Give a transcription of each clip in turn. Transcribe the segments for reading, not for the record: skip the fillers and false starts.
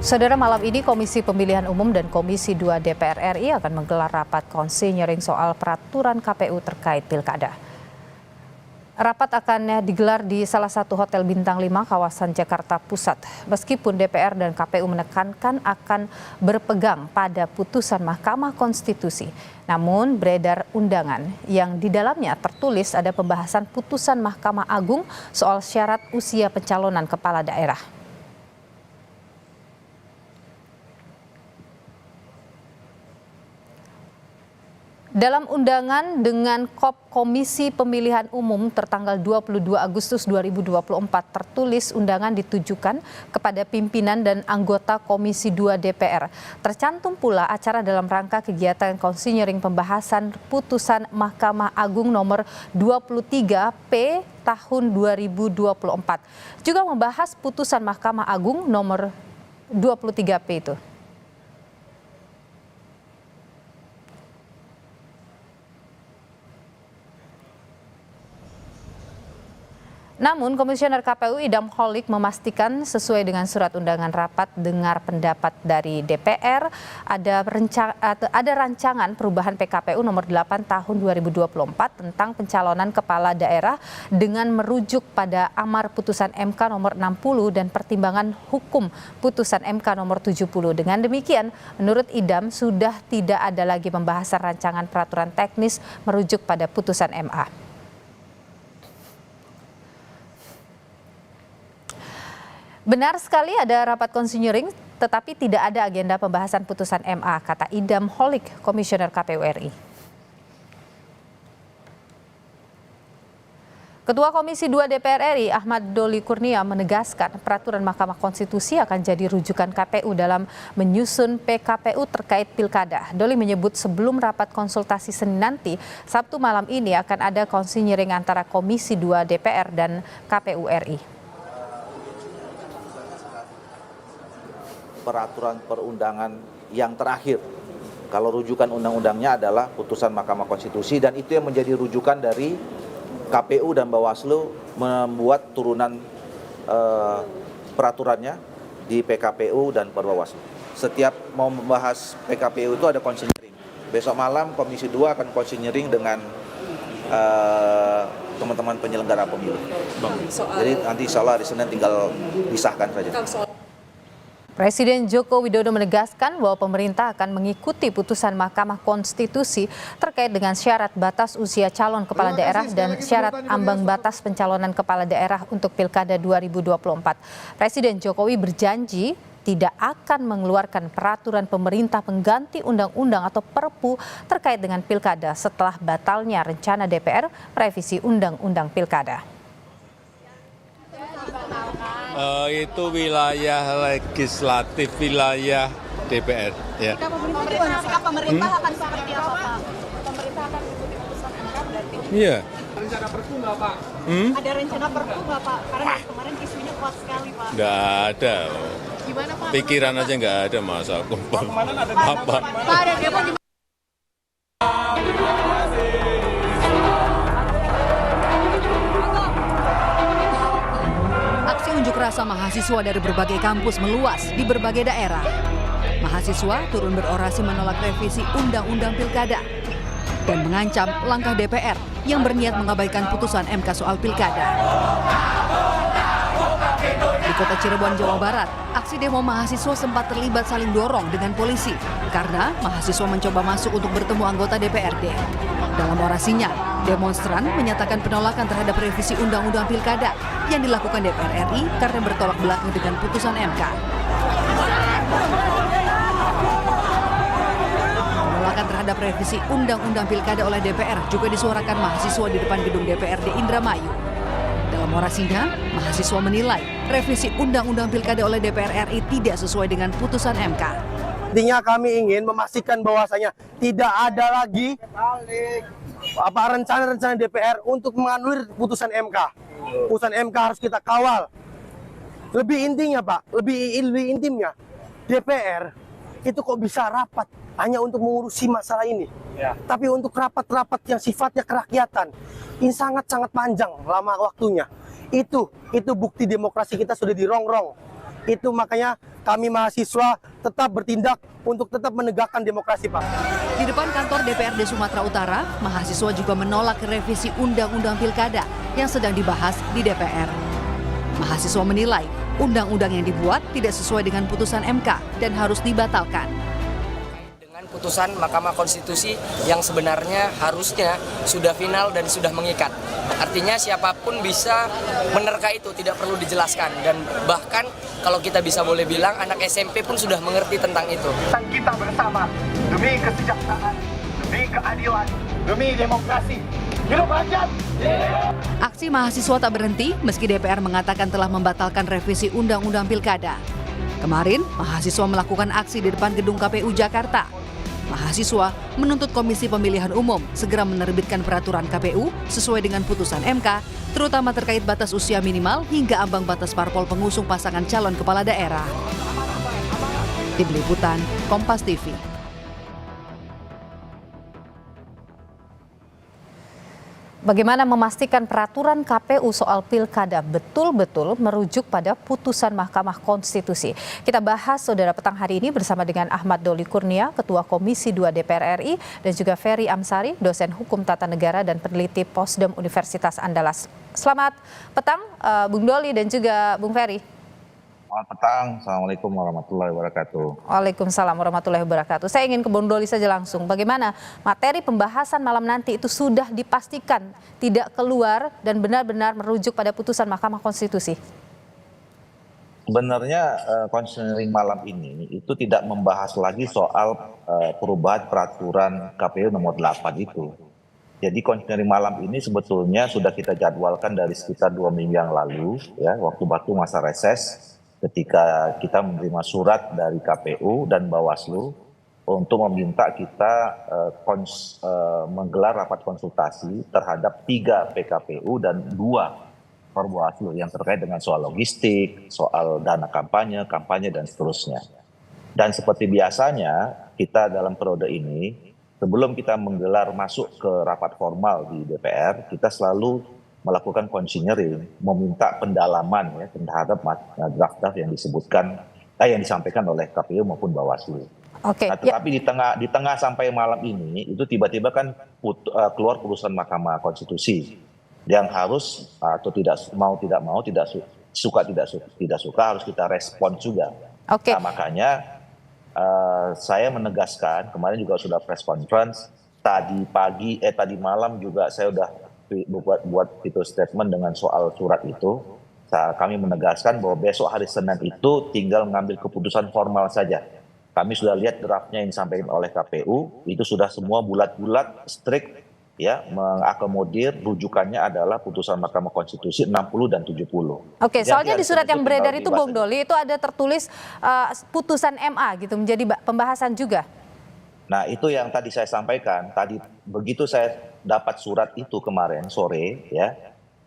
Saudara, malam ini Komisi Pemilihan Umum dan Komisi 2 DPR RI akan menggelar rapat konsinyering soal peraturan KPU terkait pilkada. Rapat akan digelar di salah satu hotel bintang 5 kawasan Jakarta Pusat. Meskipun DPR dan KPU menekankan akan berpegang pada putusan Mahkamah Konstitusi, namun beredar undangan yang di dalamnya tertulis ada pembahasan putusan Mahkamah Agung soal syarat usia pencalonan kepala daerah. Dalam undangan dengan Komisi Pemilihan Umum tertanggal 22 Agustus 2024 tertulis undangan ditujukan kepada pimpinan dan anggota Komisi 2 DPR. Tercantum pula acara dalam rangka kegiatan konsinyering pembahasan putusan Mahkamah Agung nomor 23P tahun 2024. Juga membahas putusan Mahkamah Agung nomor 23P itu. Namun, Komisioner KPU Idam Holik memastikan sesuai dengan surat undangan rapat dengar pendapat dari DPR, ada rancangan perubahan PKPU nomor 8 tahun 2024 tentang pencalonan kepala daerah dengan merujuk pada amar putusan MK nomor 60 dan pertimbangan hukum putusan MK nomor 70. Dengan demikian, menurut Idam sudah tidak ada lagi pembahasan rancangan peraturan teknis merujuk pada putusan MA. Benar sekali ada rapat konsinyering, tetapi tidak ada agenda pembahasan putusan MA, kata Idam Holik, Komisioner KPU RI. Ketua Komisi 2 DPR RI, Ahmad Doli Kurnia, menegaskan peraturan Mahkamah Konstitusi akan jadi rujukan KPU dalam menyusun PKPU terkait pilkada. Doli menyebut sebelum rapat konsultasi Senin nanti, Sabtu malam ini akan ada konsinyering antara Komisi 2 DPR dan KPU RI. Peraturan perundangan yang terakhir. Kalau rujukan undang-undangnya adalah putusan Mahkamah Konstitusi, dan itu yang menjadi rujukan dari KPU dan Bawaslu membuat turunan peraturannya di PKPU dan Bawaslu. Setiap mau membahas PKPU itu ada konsinyering. Besok malam Komisi 2 akan konsinyering dengan teman-teman penyelenggara pemilu. Jadi nanti insya Allah hari Senin tinggal disahkan saja. Presiden Joko Widodo menegaskan bahwa pemerintah akan mengikuti putusan Mahkamah Konstitusi terkait dengan syarat batas usia calon kepala daerah dan syarat ambang batas pencalonan kepala daerah untuk Pilkada 2024. Presiden Jokowi berjanji tidak akan mengeluarkan peraturan pemerintah pengganti undang-undang atau Perpu terkait dengan Pilkada setelah batalnya rencana DPR revisi Undang-Undang Pilkada. Itu wilayah legislatif, wilayah DPR. Ya. Pemerintah akan seperti apa, Pak? Pemerintah akan mengikuti putusan MK berarti? Iya. Rencana Perpu nggak, Pak? Ada rencana Perpu nggak, Pak? Karena kemarin isunya kuat sekali, Pak. Nggak ada. Gimana, Pak? Pikiran aja nggak ada, masa Kemarin ada apa? Pak, ada demo di Unjuk rasa mahasiswa dari berbagai kampus meluas di berbagai daerah. Mahasiswa turun berorasi menolak revisi Undang-Undang Pilkada dan mengancam langkah DPR yang berniat mengabaikan putusan MK soal Pilkada. Di kota Cirebon, Jawa Barat, aksi demo mahasiswa sempat terlibat saling dorong dengan polisi karena mahasiswa mencoba masuk untuk bertemu anggota DPRD. Dalam orasinya, demonstran menyatakan penolakan terhadap revisi Undang-Undang Pilkada yang dilakukan DPR RI karena bertolak belakang dengan putusan MK. Penolakan terhadap revisi Undang-Undang Pilkada oleh DPR juga disuarakan mahasiswa di depan gedung DPRD Indramayu. Dalam orasinya, mahasiswa menilai revisi Undang-Undang Pilkada oleh DPR RI tidak sesuai dengan putusan MK. Intinya kami ingin memastikan bahwasanya tidak ada lagi rencana-rencana DPR untuk menganulir putusan MK. Putusan MK harus kita kawal. Lebih intinya, Pak, lebih intimnya, DPR itu kok bisa rapat hanya untuk mengurusi masalah ini. Ya. Tapi untuk rapat-rapat yang sifatnya kerakyatan, ini sangat-sangat panjang lama waktunya. Itu bukti demokrasi kita sudah dirongrong. Itu makanya kami mahasiswa tetap bertindak untuk tetap menegakkan demokrasi, Pak. Di depan kantor DPRD Sumatera Utara, mahasiswa juga menolak revisi Undang-Undang Pilkada yang sedang dibahas di DPR. Mahasiswa menilai undang-undang yang dibuat tidak sesuai dengan putusan MK dan harus dibatalkan. Putusan Mahkamah Konstitusi yang sebenarnya harusnya sudah final dan sudah mengikat. Artinya siapapun bisa menerka itu, tidak perlu dijelaskan. Dan bahkan kalau kita bisa boleh bilang anak SMP pun sudah mengerti tentang itu. Dan kita bersama demi kesejahteraan, demi keadilan, demi demokrasi. Hidup rakyat! Aksi mahasiswa tak berhenti meski DPR mengatakan telah membatalkan revisi Undang-Undang Pilkada. Kemarin, mahasiswa melakukan aksi di depan gedung KPU Jakarta. Mahasiswa menuntut Komisi Pemilihan Umum segera menerbitkan peraturan KPU sesuai dengan putusan MK, terutama terkait batas usia minimal hingga ambang batas parpol pengusung pasangan calon kepala daerah. Tim Liputan, Kompas TV. Bagaimana memastikan peraturan KPU soal pilkada betul-betul merujuk pada putusan Mahkamah Konstitusi? Kita bahas saudara petang hari ini bersama dengan Ahmad Doli Kurnia, Ketua Komisi 2 DPR RI, dan juga Ferry Amsari, dosen Hukum Tata Negara dan peneliti Posdem Universitas Andalas. Selamat petang, Bung Doli dan juga Bung Ferry. Selamat petang, Assalamualaikum warahmatullahi wabarakatuh. Waalaikumsalam warahmatullahi wabarakatuh. Saya ingin ke Bung Doli saja langsung. Bagaimana materi pembahasan malam nanti itu sudah dipastikan tidak keluar dan benar-benar merujuk pada putusan Mahkamah Konstitusi? Sebenarnya konseling malam ini itu tidak membahas lagi soal perubahan peraturan KPU nomor 8 itu. Jadi konseling malam ini sebetulnya sudah kita jadwalkan dari sekitar 2 minggu yang lalu, ya, waktu masa reses, ketika kita menerima surat dari KPU dan Bawaslu untuk meminta kita menggelar rapat konsultasi terhadap 3 PKPU dan 2 Bawaslu yang terkait dengan soal logistik, soal dana kampanye dan seterusnya. Dan seperti biasanya kita dalam periode ini, sebelum kita menggelar masuk ke rapat formal di DPR, kita selalu melakukan konsinyering, meminta pendalaman ya terhadap draft-draft yang disebutkan, yang disampaikan oleh KPU maupun Bawaslu. Oke. Nah, tetapi di tengah sampai malam ini itu tiba-tiba kan keluar putusan Mahkamah Konstitusi yang harus atau tidak suka harus kita respon juga. Oke. Nah, makanya saya menegaskan, kemarin juga sudah press conference, tadi malam juga saya udah buat itu statement dengan soal surat itu. Kami menegaskan bahwa besok hari Senin itu tinggal mengambil keputusan formal saja. Kami sudah lihat draftnya yang disampaikan oleh KPU, itu sudah semua bulat-bulat, strict, ya, mengakomodir rujukannya adalah putusan Mahkamah Konstitusi 60 dan 70. Oke, soalnya di surat yang beredar itu Bung Doli itu ada tertulis putusan MA gitu menjadi pembahasan juga. Nah, itu yang tadi saya sampaikan. Tadi begitu saya dapat surat itu kemarin sore, ya.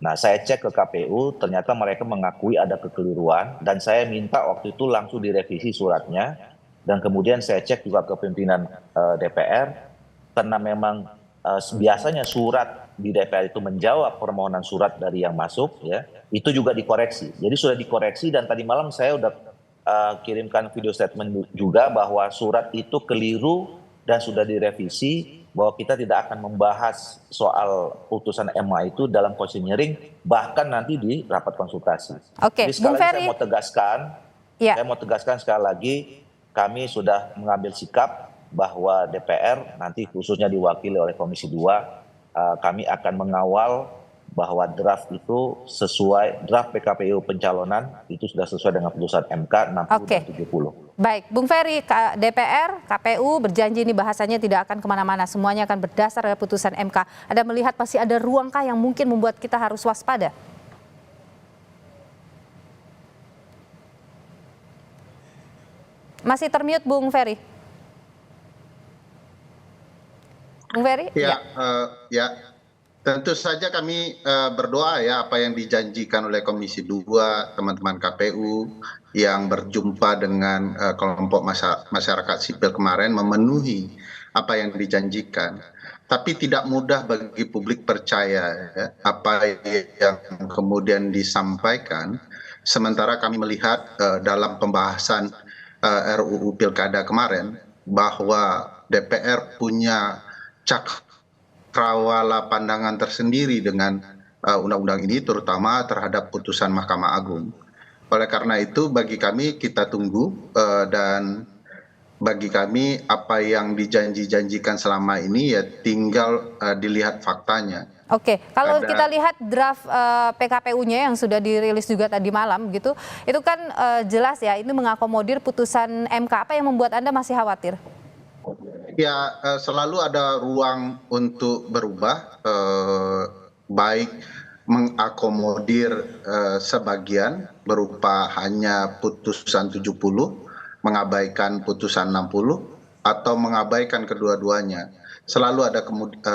Nah, saya cek ke KPU, ternyata mereka mengakui ada kekeliruan dan saya minta waktu itu langsung direvisi suratnya. Dan kemudian saya cek juga ke pimpinan DPR, karena memang biasanya surat di DPR itu menjawab permohonan surat dari yang masuk, ya, itu juga dikoreksi. Jadi sudah dikoreksi dan tadi malam saya udah kirimkan video statement juga bahwa surat itu keliru dan sudah direvisi, bahwa kita tidak akan membahas soal putusan MA itu dalam konsinyering, bahkan nanti di rapat konsultasi. Oke, jadi sekali Bung lagi Ferry. saya mau tegaskan sekali lagi, kami sudah mengambil sikap bahwa DPR nanti khususnya diwakili oleh Komisi 2, kami akan mengawal bahwa draft itu sesuai, draft PKPU pencalonan itu sudah sesuai dengan putusan MK 60 dan 70. Baik, Bung Ferry, DPR, KPU berjanji ini bahasanya tidak akan kemana-mana, semuanya akan berdasar dari putusan MK. Anda melihat pasti ada ruangkah yang mungkin membuat kita harus waspada? Masih termute Bung Ferry. Bung Ferry? Ya. Tentu saja kami berdoa ya apa yang dijanjikan oleh Komisi 2, teman-teman KPU yang berjumpa dengan kelompok masyarakat sipil kemarin memenuhi apa yang dijanjikan. Tapi tidak mudah bagi publik percaya ya, apa yang kemudian disampaikan Sementara kami melihat dalam pembahasan RUU Pilkada kemarin bahwa DPR punya cakrawala pandangan tersendiri dengan undang-undang ini, terutama terhadap putusan Mahkamah Agung. Oleh karena itu bagi kami kita tunggu dan bagi kami apa yang dijanjikan selama ini ya tinggal dilihat faktanya. Oke, kalau kita lihat draft PKPU-nya yang sudah dirilis juga tadi malam gitu, itu kan jelas ya ini mengakomodir putusan MK. Apa yang membuat Anda masih khawatir? Ya, selalu ada ruang untuk berubah, baik mengakomodir sebagian berupa hanya putusan 70, mengabaikan putusan 60, atau mengabaikan kedua-duanya. Selalu ada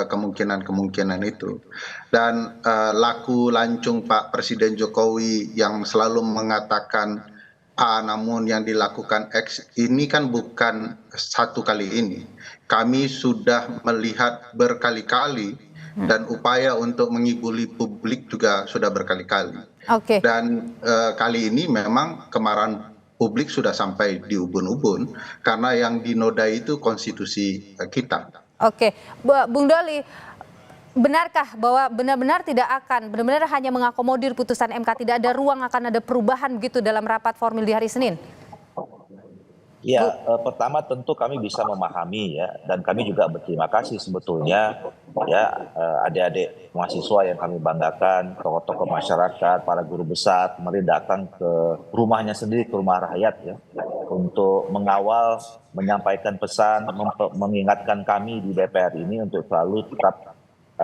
kemungkinan itu. Dan laku lancung Pak Presiden Jokowi yang selalu mengatakan A namun yang dilakukan X ini kan bukan satu kali ini. Kami sudah melihat berkali-kali dan upaya untuk mengibuli publik juga sudah berkali-kali. Oke. Dan kali ini memang kemarahan publik sudah sampai di ubun-ubun karena yang dinodai itu konstitusi kita. Oke, Bung Doli, benarkah bahwa benar-benar benar-benar hanya mengakomodir putusan MK, tidak ada ruang akan ada perubahan gitu dalam rapat formil di hari Senin? Ya, pertama tentu kami bisa memahami ya, dan kami juga berterima kasih sebetulnya ya adik-adik mahasiswa yang kami banggakan, tokoh-tokoh masyarakat, para guru besar, kemarin datang ke rumahnya sendiri, ke rumah rakyat ya, untuk mengawal, menyampaikan pesan, mengingatkan kami di DPR ini untuk selalu tetap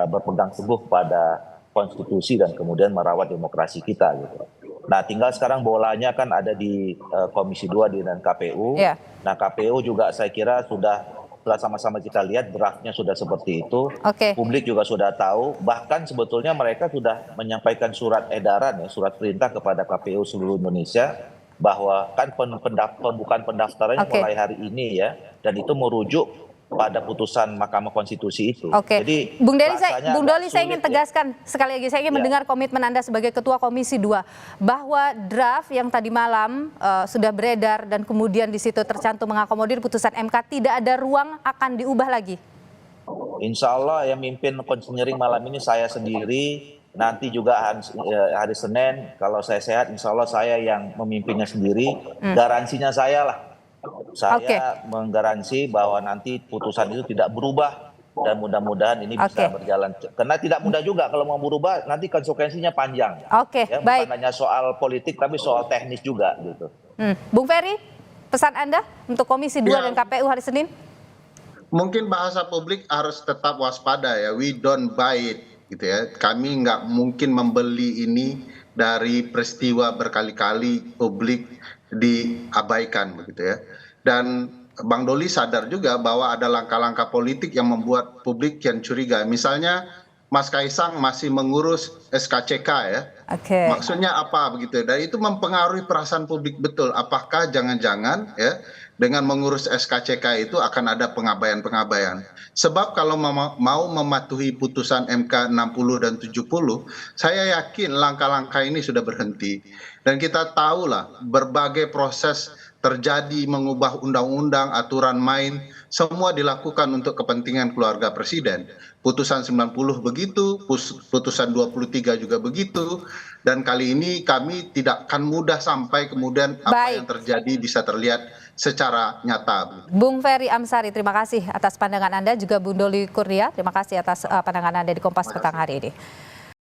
berpegang teguh pada konstitusi dan kemudian merawat demokrasi kita gitu. Nah, tinggal sekarang bolanya kan ada di Komisi 2 dan KPU. Yeah. Nah, KPU juga saya kira sudah sama-sama kita lihat draftnya sudah seperti itu. Oke. Publik juga sudah tahu. Bahkan sebetulnya mereka sudah menyampaikan surat edaran ya, surat perintah kepada KPU seluruh Indonesia bahwa kan pembukaan pendaftarannya mulai hari ini ya, dan itu merujuk pada putusan Mahkamah Konstitusi itu. Oke. Jadi Bung Doli, saya ingin tegaskan sekali lagi, saya ingin Ya. mendengar komitmen Anda sebagai Ketua Komisi 2 bahwa draft yang tadi malam sudah beredar dan kemudian di situ tercantum mengakomodir putusan MK, tidak ada ruang akan diubah lagi. Insya Allah yang mimpin konseling malam ini saya sendiri. Nanti juga hari Senin kalau saya sehat, insya Allah saya yang memimpinnya sendiri. Garansinya saya lah. Saya menggaransi bahwa nanti putusan itu tidak berubah dan mudah-mudahan ini bisa berjalan. Karena tidak mudah juga kalau mau berubah, nanti konsekuensinya panjang. Oke, Ya, baik. bukan hanya soal politik tapi soal teknis juga gitu. Bung Ferry, pesan Anda untuk Komisi 2 Ya. dan KPU hari Senin? Mungkin bahasa publik harus tetap waspada ya, we don't buy it gitu ya. Kami nggak mungkin membeli ini dari peristiwa berkali-kali publik diabaikan begitu ya. Dan Bang Doli sadar juga bahwa ada langkah-langkah politik yang membuat publik yang curiga. Misalnya Mas Kaisang masih mengurus SKCK ya. Oke. Maksudnya apa begitu ya? Dan itu mempengaruhi perasaan publik betul. Apakah jangan-jangan ya dengan mengurus SKCK itu akan ada pengabaian-pengabaian. Sebab kalau mau mematuhi putusan MK 60 dan 70, saya yakin langkah-langkah ini sudah berhenti. Dan kita tahulah berbagai proses terjadi mengubah undang-undang, aturan main, semua dilakukan untuk kepentingan keluarga presiden. Putusan 90 begitu, putusan 23 juga begitu, dan kali ini kami tidak akan mudah sampai kemudian apa yang terjadi bisa terlihat secara nyata. Bung Ferry Amsari, terima kasih atas pandangan Anda, juga Bung Doli Kurnia, terima kasih atas pandangan Anda di Kompas Petang hari ini.